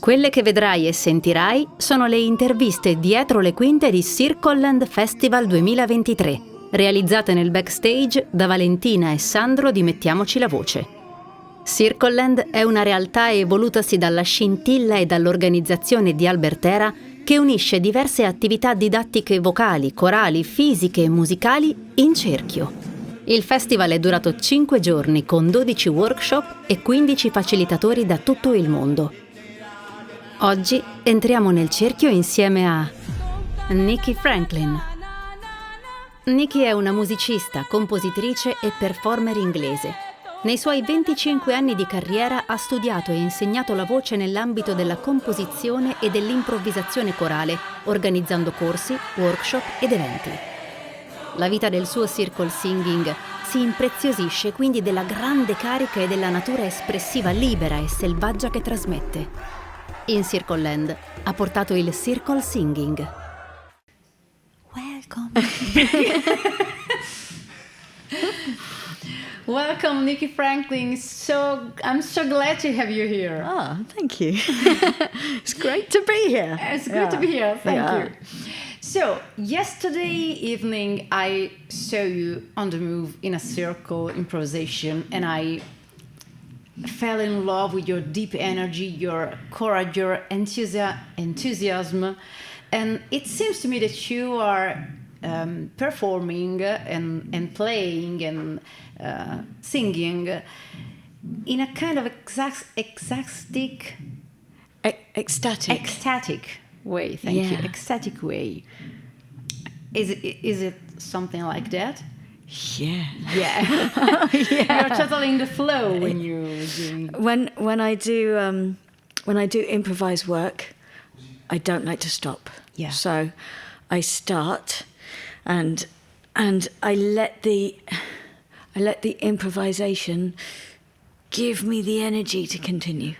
Quelle che vedrai e sentirai sono le interviste dietro le quinte di CircleLand Festival 2023, realizzate nel backstage da Valentina e Sandro di Mettiamoci la Voce. CircleLand è una realtà evolutasi dalla scintilla e dall'organizzazione di Albert Hera che unisce diverse attività didattiche vocali, corali, fisiche e musicali in cerchio. Il festival è durato 5 giorni con 12 workshop e 15 facilitatori da tutto il mondo. Oggi entriamo nel cerchio insieme a Nikky Franklin. Nikky è una musicista, compositrice e performer inglese. Nei suoi 25 anni di carriera ha studiato e insegnato la voce nell'ambito della composizione e dell'improvvisazione corale, organizzando corsi, workshop ed eventi. La vita del suo circlesinging si impreziosisce quindi della grande carica e della natura espressiva libera e selvaggia che trasmette. In CircleLand ha portato il circlesinging. Welcome. Welcome, Nikky Franklin. I'm so glad to have you here. Ah, thank you. It's great to be here. It's great to be here. Thank you. So, yesterday evening I saw you on the move in a circle improvisation, and I fell in love with your deep energy, your courage, your enthusiasm. And it seems to me that you are performing and playing and singing in a kind of ecstatic way. Thank you. Ecstatic way. Is it something like that? Yeah. Yeah. You're totally in the flow when you're doing. When I do improvised work, I don't like to stop. Yeah. So I start and I let the improvisation give me the energy to continue.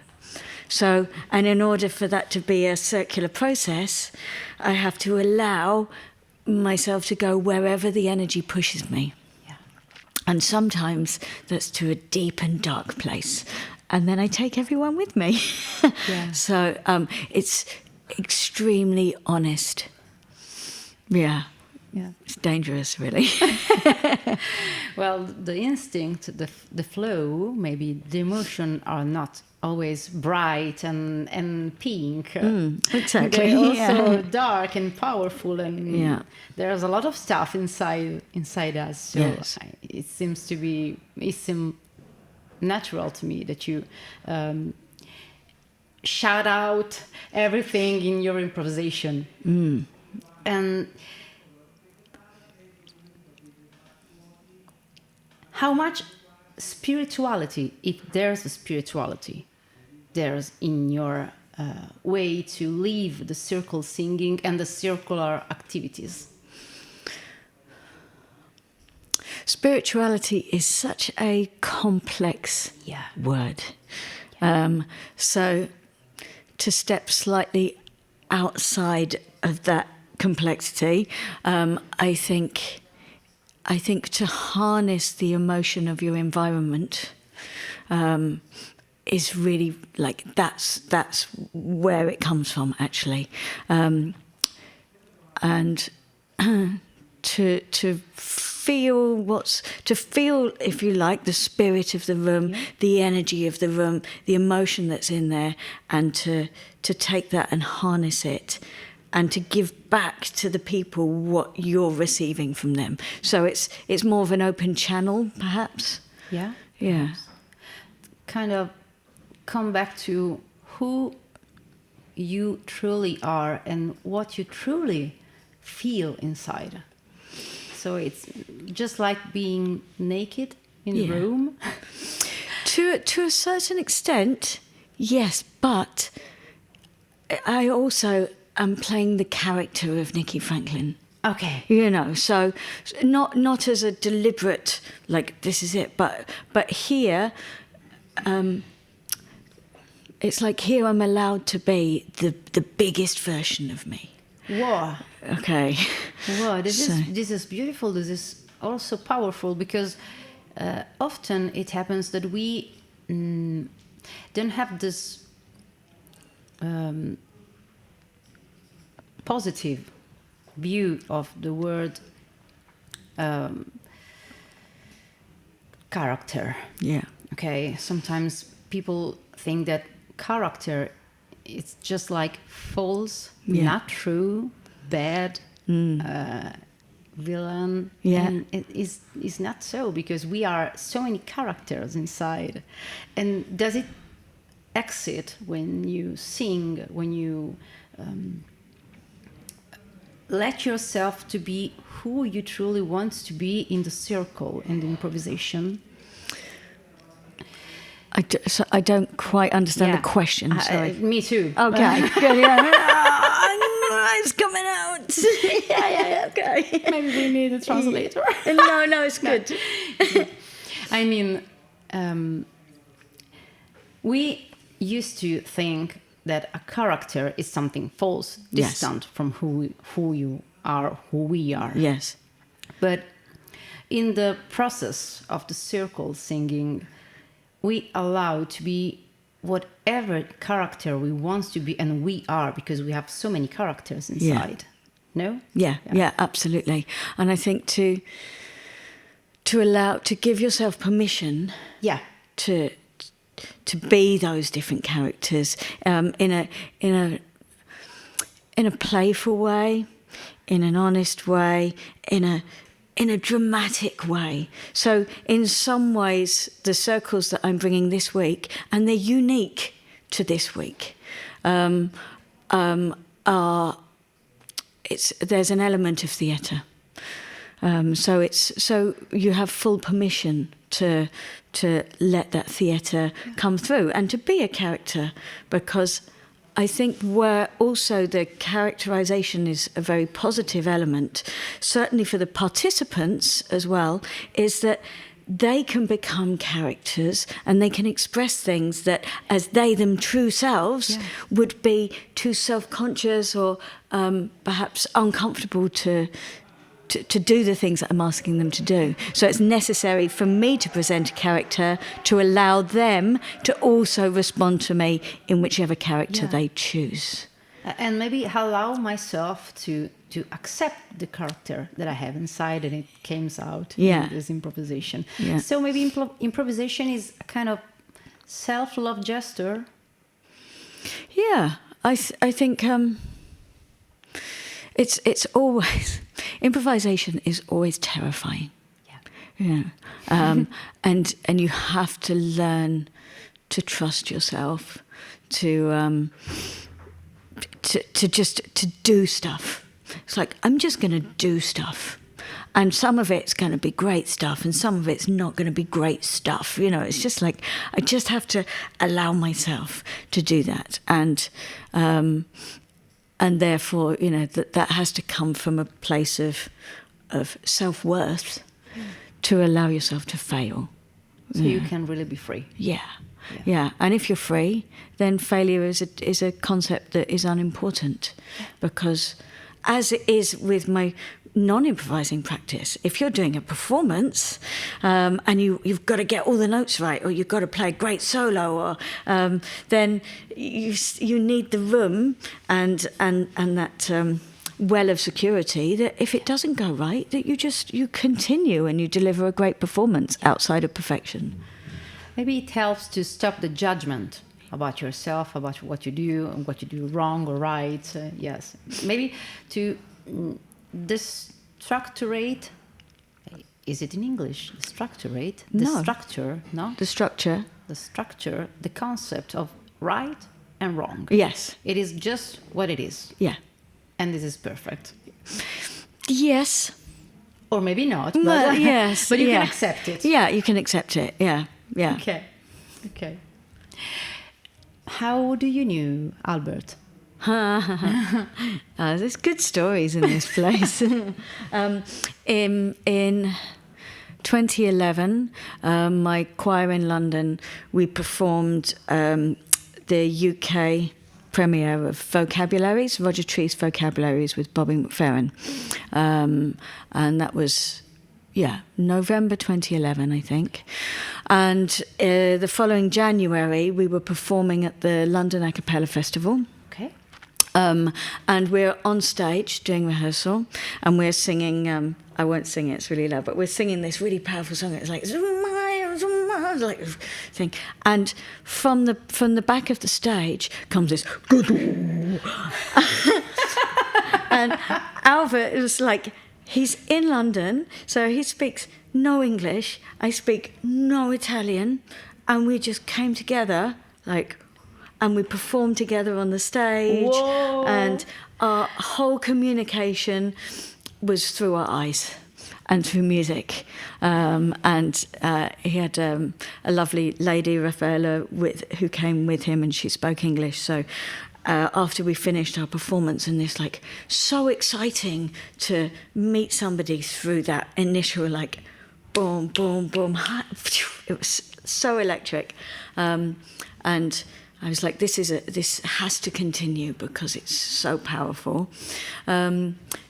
So, and in order for that to be a circular process, I have to allow myself to go wherever the energy pushes me. Yeah. And sometimes that's to a deep and dark place. And then I take everyone with me. Yeah. So it's extremely honest. Yeah. Yeah. It's dangerous, really. Well, the instinct, the flow, maybe the emotion are not always bright and pink. Exactly. They're also dark and powerful, and Yeah. there's a lot of stuff inside us. So Yes. it seems natural to me that you shout out everything in your improvisation. And how much spirituality, if there's a spirituality, there's in your way to live the circle singing and the circular activities? Spirituality is such a complex word. So to step slightly outside of that complexity, I think to harness the emotion of your environment is really like that's where it comes from, actually, and to feel, if you like, the spirit of the room, the energy of the room, the emotion that's in there, and to take that and harness it. And to give back to the people what you're receiving from them. So it's more of an open channel, perhaps. Yeah? Yeah. Kind of come back to who you truly are and what you truly feel inside. So it's just like being naked in the room. To a certain extent, yes, but I also am playing the character of Nikky Franklin. Okay. You know, so not as a deliberate, like, this is it, but here, it's like here I'm allowed to be the biggest version of me. Wow. Okay. Wow, this is beautiful. This is also powerful, because often it happens that we don't have this positive view of the word character. Yeah. Okay, sometimes people think that character is just like false, not true, bad, villain. Yeah. And it is not so, because we are so many characters inside. And does it exit when you sing, when you let yourself to be who you truly want to be in the circle and the improvisation? I don't quite understand the question. Sorry. Me too. Okay. Good. Yeah. It's coming out. yeah. Okay. Maybe we need a translator. No, it's good. I mean, we used to think that a character is something false, distant from who you are, who we are. Yes. But in the process of the circle singing, we allow to be whatever character we want to be, and we are, because we have so many characters inside. No? Yeah, absolutely. And I think to give yourself permission to be those different characters in a playful way, in an honest way, in a dramatic way. So in some ways, the circles that I'm bringing this week, and they're unique to this week, there's an element of theatre. So you have full permission to let that theatre come through and to be a character, because I think where also the characterization is a very positive element, certainly for the participants as well, is that they can become characters and they can express things that, as them true selves, would be too self-conscious or perhaps uncomfortable to do the things that I'm asking them to do. So it's necessary for me to present a character to allow them to also respond to me in whichever character they choose. And maybe allow myself to accept the character that I have inside, and it comes out in this improvisation. Yeah. So maybe improvisation is a kind of self-love gesture. Yeah, I think it's always... Improvisation is always terrifying. Yeah. And you have to learn to trust yourself, to do stuff. It's like, I'm just going to do stuff. And some of it's going to be great stuff, and some of it's not going to be great stuff. You know, it's just like, I just have to allow myself to do that. And therefore, you know, that has to come from a place of self-worth to allow yourself to fail. So you can really be free. Yeah. And if you're free, then failure is a concept that is unimportant, because as it is with my non-improvising practice, if you're doing a performance and you've got to get all the notes right, or you've got to play a great solo, or then you need the room and that well of security that if it doesn't go right, that you continue and you deliver a great performance outside of perfection. Maybe it helps to stop the judgment about yourself, about what you do and what you do wrong or right. Yes, maybe to destructurate. Is it in English? Destructurate? No. The structure, no? The structure. The structure, the concept of right and wrong. Yes. It is just what it is. Yeah. And this is perfect. Yes. Or maybe not. But, well, yes. But you can accept it. Yeah, you can accept it. Yeah. Okay. How do you know Albert? There's good stories in this place. In 2011, my choir in London, we performed the UK premiere of Vocabularies, Roger Tree's Vocabularies with Bobby McFerrin. And that was, November 2011, I think. And the following January, we were performing at the London A Cappella Festival. And we're on stage doing rehearsal, and we're singing, I won't sing it, it's really loud, but we're singing this really powerful song. It's like, like thing. And from the back of the stage comes this, and Albert, it was like, he's in London, so he speaks no English, I speak no Italian, and we just came together, like, and we performed together on the stage. Whoa. And our whole communication was through our eyes and through music. And he had a lovely lady, Raffaella, who came with him, and she spoke English. So after we finished our performance, and it's like so exciting to meet somebody through that initial, like, boom, boom, boom. It was so electric. And I was like, this has to continue because it's so powerful.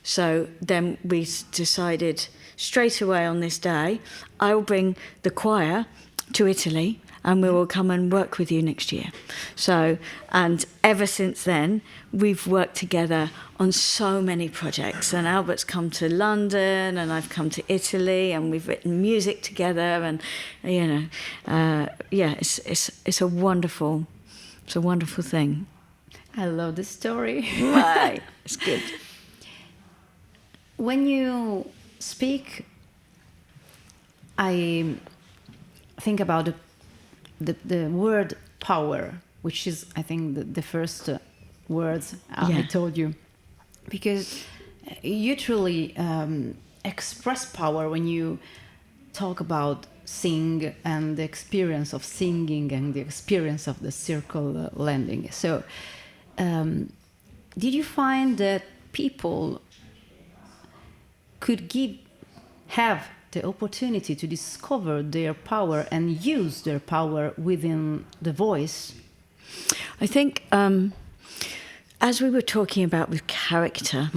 So then we decided straight away on this day, I'll bring the choir to Italy and we will come and work with you next year. So, and ever since then, we've worked together on so many projects. And Albert's come to London and I've come to Italy and we've written music together. And, you know, it's a wonderful... It's a wonderful thing. I love this story. Right. It's good. When you speak, I think about the word power, which is, I think, the first words I told you. Because you truly express power when you talk about sing and the experience of singing and the experience of the circle landing. So did you find that people could have the opportunity to discover their power and use their power within the voice? I think as we were talking about with character,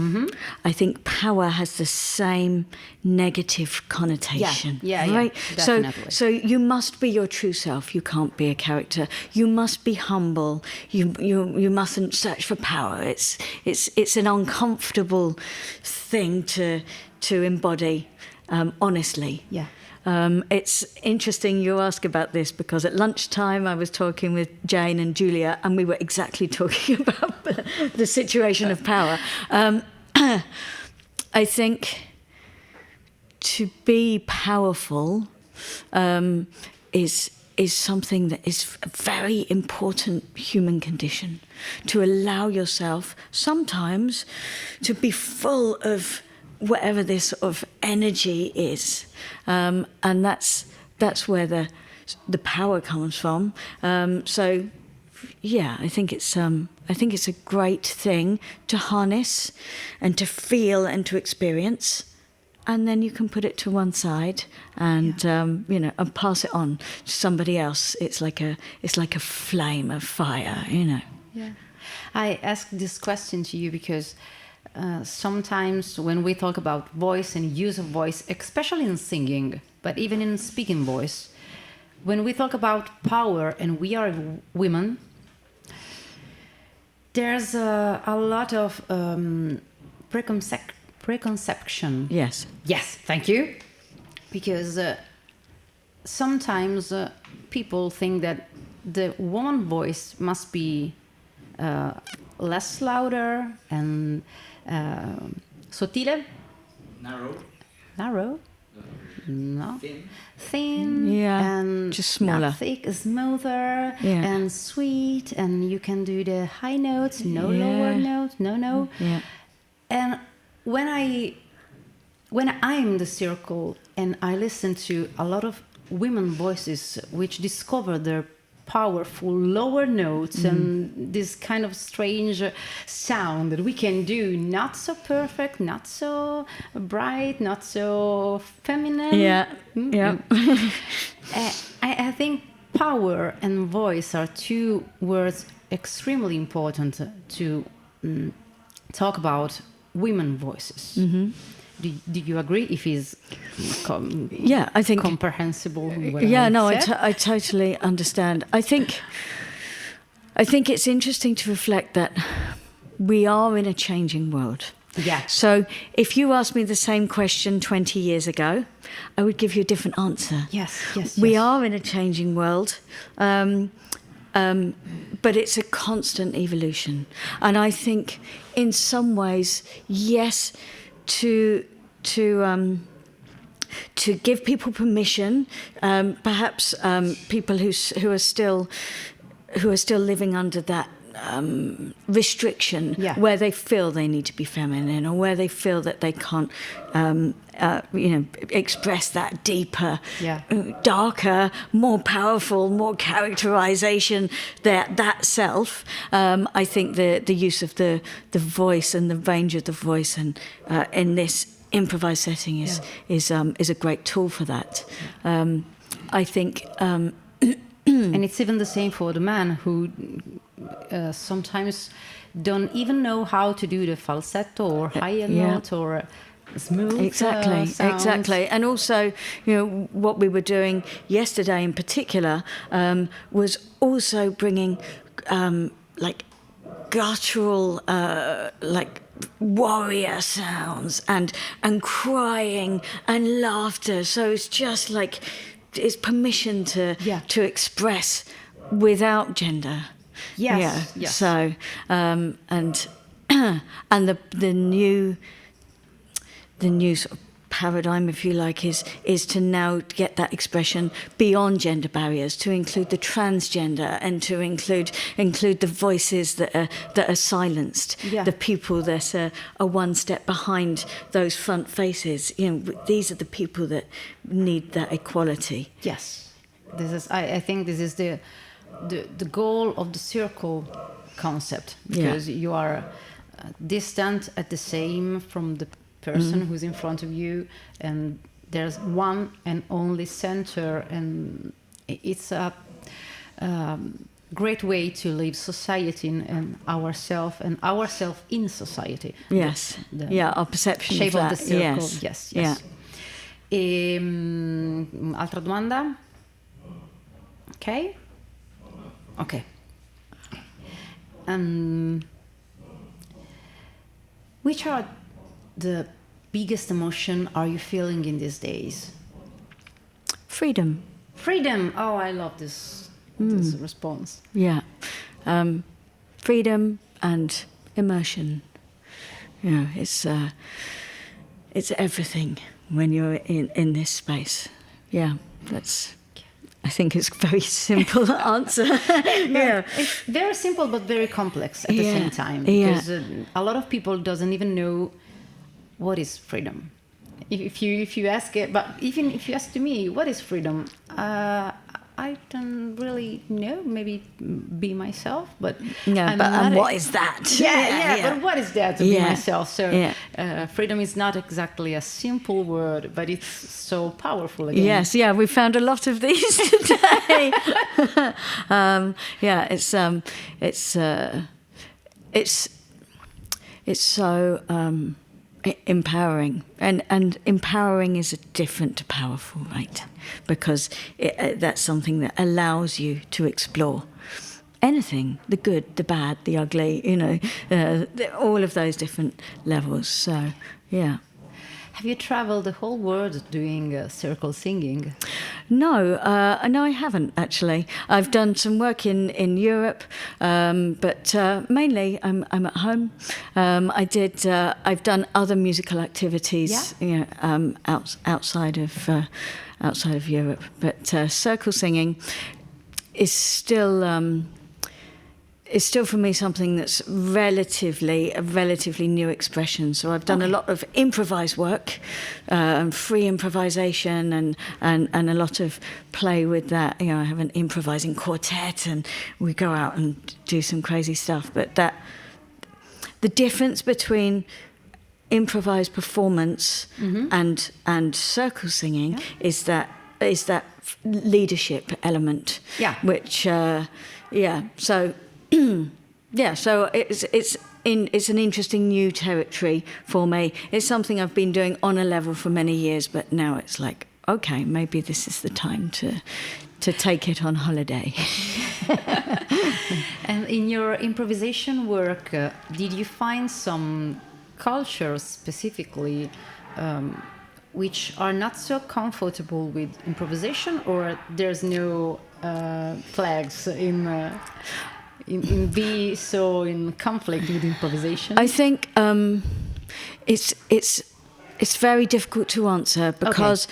I think power has the same negative connotation. Yeah, right? Definitely. So you must be your true self. You can't be a character. You must be humble. You mustn't search for power. It's an uncomfortable thing to embody, honestly. Yeah. It's interesting you ask about this because at lunchtime I was talking with Jane and Julia and we were exactly talking about the situation of power. I think to be powerful is something that is a very important human condition. To allow yourself sometimes to be full of whatever this sort of energy is, and that's where the power comes from. So, yeah, I think it's a great thing to harness and to feel and to experience, and then you can put it to one side and and pass it on to somebody else. It's like a flame of fire, you know. Yeah, I asked this question to you because. Sometimes when we talk about voice and use of voice, especially in singing, but even in speaking voice, when we talk about power and we are women, there's a lot of preconception. Yes. Yes, thank you. Because sometimes people think that the woman voice must be less louder and sottile? Narrow? No. Thin. Yeah, and just smaller. Thick, smoother, and sweet, and you can do the high notes, lower notes, no. Yeah. And when I'm in the circle and I listen to a lot of women voices which discover their powerful lower notes and this kind of strange sound that we can do, not so perfect, not so bright, not so feminine. Yeah, yeah. I think power and voice are two words extremely important to talk about women voices. Do you agree? If it's I think comprehensible. I totally understand. I think it's interesting to reflect that we are in a changing world. Yeah. So if you asked me the same question 20 years ago, I would give you a different answer. Yes. We are in a changing world, but it's a constant evolution. And I think in some ways, yes, to give people permission, perhaps people who are still living under that restriction, where they feel they need to be feminine, or where they feel that they can't, express that deeper, darker, more powerful, more characterization, that self. I think the use of the voice and the range of the voice, and in this improvised setting is a great tool for that. I think, and it's even the same for the man who sometimes don't even know how to do the falsetto or higher note or smooth sounds. Exactly. And also, what we were doing yesterday in particular was also bringing like guttural, like warrior sounds and crying and laughter. So it's just like it's permission to express without gender. Yes. So and the new sort of paradigm, if you like, is to now get that expression beyond gender barriers, to include the transgender and to include the voices that are silenced, the people that are one step behind those front faces. These are the people that need that equality. Yes, this is. I think this is the goal of the circle concept, because you are distant at the same from the person who's in front of you, and there's one and only center, and it's a great way to live society and ourself in society. Yes, our perception shape of that. Of the circle. Yes. Yeah. Altra domanda? Okay. Which are the biggest emotion are you feeling in these days? Freedom. Oh, I love this response. Yeah. Freedom and immersion. It's everything when you're in this space. Yeah, I think it's a very simple answer. It's very simple but very complex at the same time, because a lot of people doesn't even know what is freedom. If you ask it, but even if you ask to me, what is freedom? I don't really know. Maybe be myself, but what is that? But what is that to be myself? So freedom is not exactly a simple word, but it's so powerful again. Yes, we found a lot of these today. It's so empowering, and empowering is different to powerful, right? Because that's something that allows you to explore anything, the good, the bad, the ugly, all of those different levels. So Have you traveled the whole world doing circle singing? No, I haven't actually. I've done some work in Europe, but mainly I'm at home. I've done other musical activities, outside of Europe. But circle singing is still for me something that's a relatively new expression. So I've done a lot of improvised work, free improvisation, and a lot of play with that. I have an improvising quartet, and we go out and do some crazy stuff. But the difference between improvised performance and circle singing is that leadership element. Which so. So it's an interesting new territory for me. It's something I've been doing on a level for many years, but now it's like, okay, maybe this is the time to take it on holiday. And in your improvisation work, did you find some cultures specifically which are not so comfortable with improvisation, or there's no flags in be so in conflict with improvisation? I think it's very difficult to answer because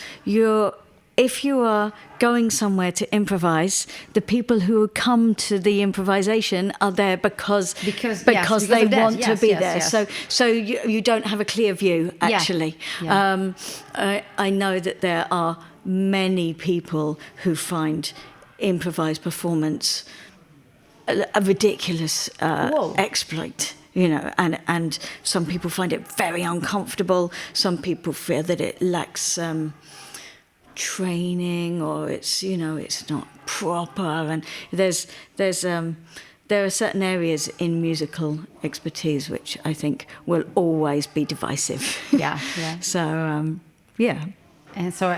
if you are going somewhere to improvise, the people who come to the improvisation are there because they want to be there. Yes. So you don't have a clear view, actually. Yeah. I know that there are many people who find improvised performance a ridiculous exploit. And some people find it very uncomfortable. Some people feel that it lacks training, or it's not proper. And there are certain areas in musical expertise which I think will always be divisive. Yeah. So And so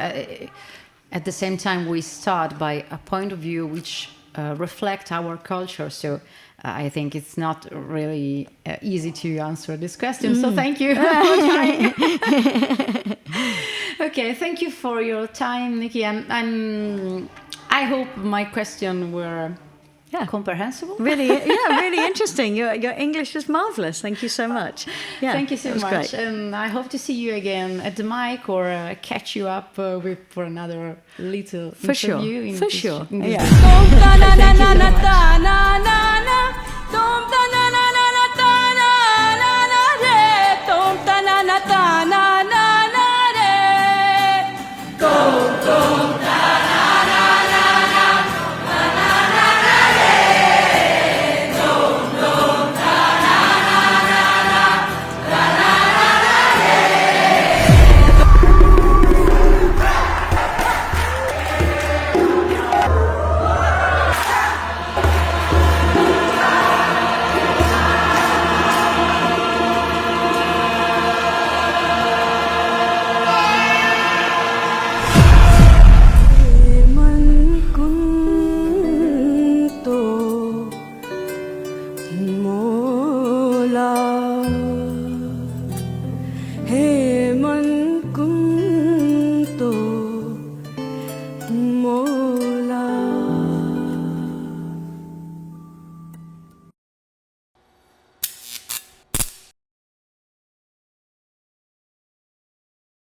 at the same time, we start by a point of view which reflect our culture. So I think it's not really easy to answer this question. So thank you. Okay, thank you for your time, Nikki. I hope my questions were comprehensible. Really interesting. Your English was marvelous. Thank you so much. Yeah, thank you so much. Great. And I hope to see you again at the mic, or catch you up for another little interview. For sure. In this Yeah.